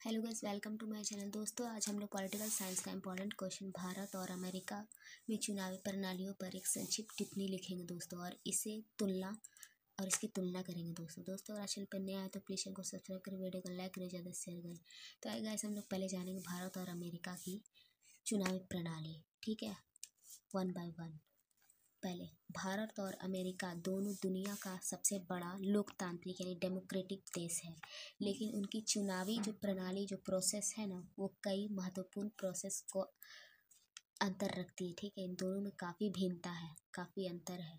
Hello guys, welcome to my channel. दोस्तों, आज हम लोग पॉलिटिकल साइंस का इंपॉर्टेंट क्वेश्चन भारत और अमेरिका में चुनावी प्रणालियों पर एक संक्षिप्त टिप्पणी लिखेंगे दोस्तों, और इसकी तुलना करेंगे दोस्तों अगर चैनल पर नए आए तो प्लीज़ चैनल को सब्सक्राइब करें, वीडियो को लाइक करें, ज़्यादा शेयर करें। तो आइए गाइस, हम लोग पहले जानेंगे भारत और अमेरिका की चुनावी प्रणाली। ठीक है, वन बाय वन। पहले, भारत और अमेरिका दोनों दुनिया का सबसे बड़ा लोकतांत्रिक यानी डेमोक्रेटिक देश है, लेकिन उनकी चुनावी जो प्रणाली जो प्रोसेस है ना, वो कई महत्वपूर्ण प्रोसेस को अंतर रखती है। ठीक है, इन दोनों में काफ़ी भिन्नता है, काफ़ी अंतर है।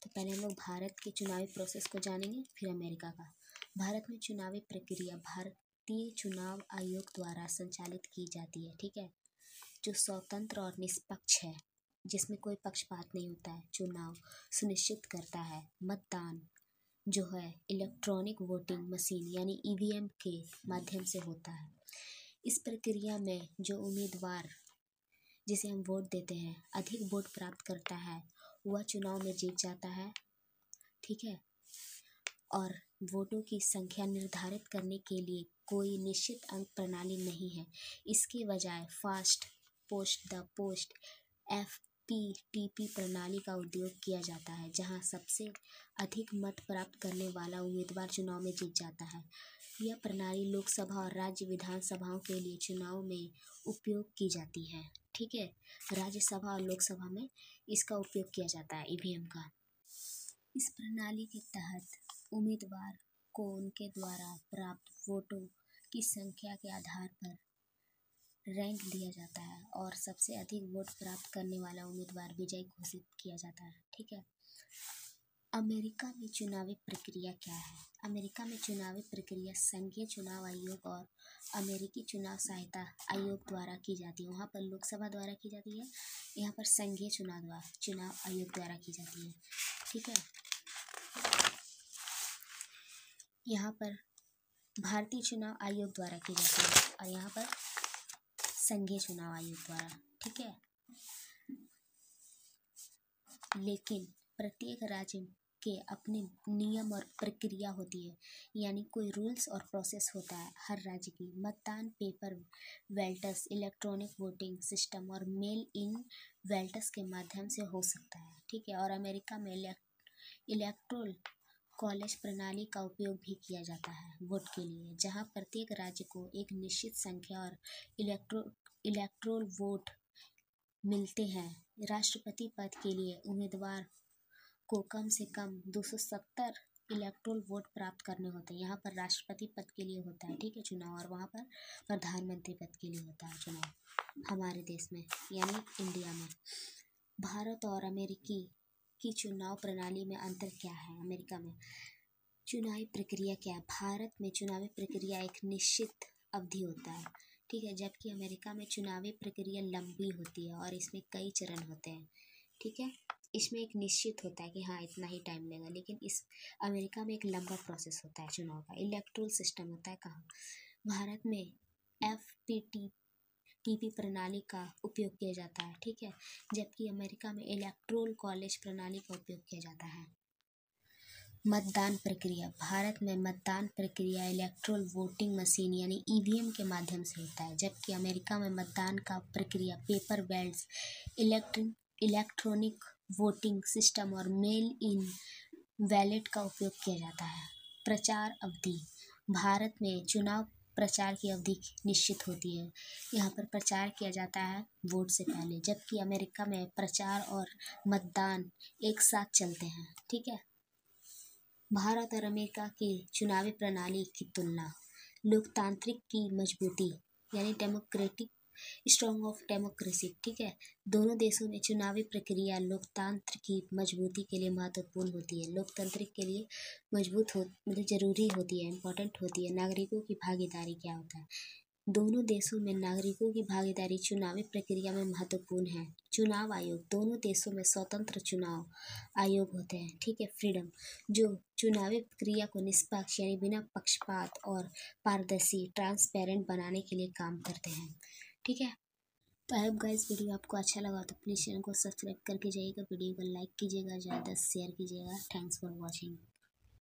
तो पहले हम लोग भारत के चुनावी प्रोसेस को जानेंगे, फिर अमेरिका का। भारत में चुनावी प्रक्रिया भारतीय चुनाव आयोग द्वारा संचालित की जाती है। ठीक है, जो स्वतंत्र और निष्पक्ष है, जिसमें कोई पक्षपात नहीं होता है। चुनाव सुनिश्चित करता है मतदान जो है इलेक्ट्रॉनिक वोटिंग मशीन यानी ईवीएम के माध्यम से होता है। इस प्रक्रिया में जो उम्मीदवार जिसे हम वोट देते हैं अधिक वोट प्राप्त करता है, वह चुनाव में जीत जाता है। ठीक है, और वोटों की संख्या निर्धारित करने के लिए कोई निश्चित अंक प्रणाली नहीं है। इसके बजाय fast post the post FPTP प्रणाली का उपयोग किया जाता है, जहां सबसे अधिक मत प्राप्त करने वाला उम्मीदवार चुनाव में जीत जाता है। यह प्रणाली लोकसभा और राज्य विधानसभाओं के लिए चुनाव में उपयोग की जाती है। ठीक है, राज्यसभा और लोकसभा में इसका उपयोग किया जाता है ईवीएम का। इस प्रणाली के तहत उम्मीदवार को उनके द्वारा प्राप्त वोटों की संख्या के आधार पर रैंक दिया जाता है और सबसे अधिक वोट प्राप्त करने वाला उम्मीदवार विजयी घोषित किया जाता है। ठीक है, अमेरिका में चुनावी प्रक्रिया क्या है? अमेरिका में चुनावी प्रक्रिया संघीय चुनाव आयोग और अमेरिकी चुनाव सहायता आयोग द्वारा की जाती है। वहाँ पर लोकसभा द्वारा की जाती है, यहाँ पर संघीय चुनाव आयोग द्वारा की जाती है। ठीक है, यहाँ पर भारतीय चुनाव आयोग द्वारा की जाती है और यहाँ पर संघीय चुनाव आयोग द्वारा। ठीक है, लेकिन प्रत्येक राज्य के अपने नियम और प्रक्रिया होती है, यानी कोई रूल्स और प्रोसेस होता है हर राज्य की। मतदान paper ballets, electronic voting system और मेल इन बैलेट्स के माध्यम से हो सकता है। ठीक है, और अमेरिका में इलेक्टोरल कॉलेज प्रणाली का उपयोग भी किया जाता है वोट के लिए, जहां प्रत्येक राज्य को एक निश्चित संख्या और इलेक्टोरल वोट मिलते हैं। राष्ट्रपति पद के लिए उम्मीदवार को कम से कम 270 इलेक्टोरल वोट प्राप्त करने होते हैं। यहाँ पर राष्ट्रपति पद के लिए होता है, ठीक है, चुनाव, और वहाँ पर प्रधानमंत्री पद के लिए होता है चुनाव हमारे देश में यानी इंडिया में। भारत और अमेरिकी की चुनाव प्रणाली में अंतर क्या है? अमेरिका में चुनावी प्रक्रिया क्या है? भारत में चुनावी प्रक्रिया एक निश्चित अवधि होता है, ठीक है, जबकि अमेरिका में चुनावी प्रक्रिया लंबी होती है और इसमें कई चरण होते हैं। ठीक है, इसमें एक निश्चित होता है कि हाँ इतना ही टाइम लेगा, लेकिन इस अमेरिका में एक लंबा प्रोसेस होता है चुनाव का। इलेक्टोरल सिस्टम होता है कहाँ? भारत में FPTP प्रणाली का उपयोग किया जाता है। ठीक है, जबकि अमेरिका में इलेक्टोरल कॉलेज प्रणाली का उपयोग किया जाता है। मतदान प्रक्रिया, भारत में मतदान प्रक्रिया इलेक्ट्रोल वोटिंग मशीन यानी ईवीएम के माध्यम से होता है, जबकि अमेरिका में मतदान का प्रक्रिया paper ballets, electronic voting system और मेल इन बैलेट का उपयोग किया जाता है। प्रचार अवधि, भारत में चुनाव प्रचार की अवधि निश्चित होती है, यहाँ पर प्रचार किया जाता है वोट से पहले, जबकि अमेरिका में प्रचार और मतदान एक साथ चलते हैं। ठीक है, भारत और अमेरिका की चुनावी प्रणाली की तुलना। लोकतांत्रिक की मजबूती यानी डेमोक्रेटिक स्ट्रॉन्ग ऑफ डेमोक्रेसी। ठीक है, दोनों देशों में चुनावी प्रक्रिया लोकतंत्र की मजबूती के लिए महत्वपूर्ण होती है। लोकतांत्रिक के लिए मजबूत हो मतलब जरूरी होती है, इम्पोर्टेंट होती है। नागरिकों की भागीदारी क्या होता है? दोनों देशों में नागरिकों की भागीदारी चुनावी प्रक्रिया में महत्वपूर्ण है। चुनाव आयोग, दोनों देशों में स्वतंत्र चुनाव आयोग होते हैं। ठीक है, फ्रीडम, जो चुनावी प्रक्रिया को निष्पक्ष यानी बिना पक्षपात और पारदर्शी ट्रांसपेरेंट बनाने के लिए काम करते हैं। ठीक है, तो आई होप गाइस वीडियो आपको अच्छा लगा तो प्लीज़ चैनल को सब्सक्राइब करके जाइएगा, वीडियो को लाइक कीजिएगा, ज़्यादा शेयर कीजिएगा। Thanks for watching.